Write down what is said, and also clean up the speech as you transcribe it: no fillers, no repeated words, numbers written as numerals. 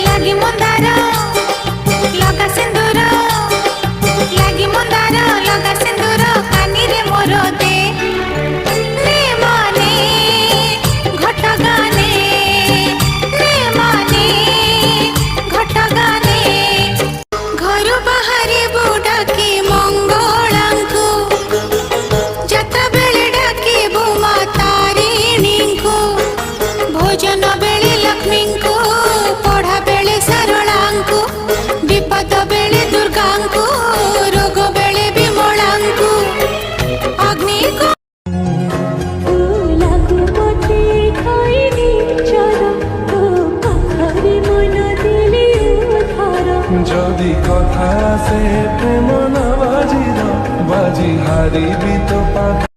লাগি মন্দার লগা সিন্দুর লাগি মন্দার লগা সিন্দুর কানিরে মোর দে নে মানে ঘট গানে নে মানে ঘট গানে ঘরু বাহারে বুডাকি মঙ্গলাঙ্কু যাত্রা বেলে ডাকি বুমা তারিণীঙ্কু ভোজন বেলে লক্ষ্মীঙ্কু পঢ়া বেলে ସରଳାଙ୍କୁ ବିପଦ ବେଳେ ଦୁର୍ଗାଙ୍କୁ ରୋଗ ବେଳେ ବିମଳାଙ୍କୁ ଅଗ୍ନିକୁ ଲାଗୁ ମତେ ଖାଇନି ଚର ତୋ ପାଖରେ ମନ ଦେଲି ଉଧାର যদি কথা সে প্রেম না বাজির বাজি হারিবি তো পাখ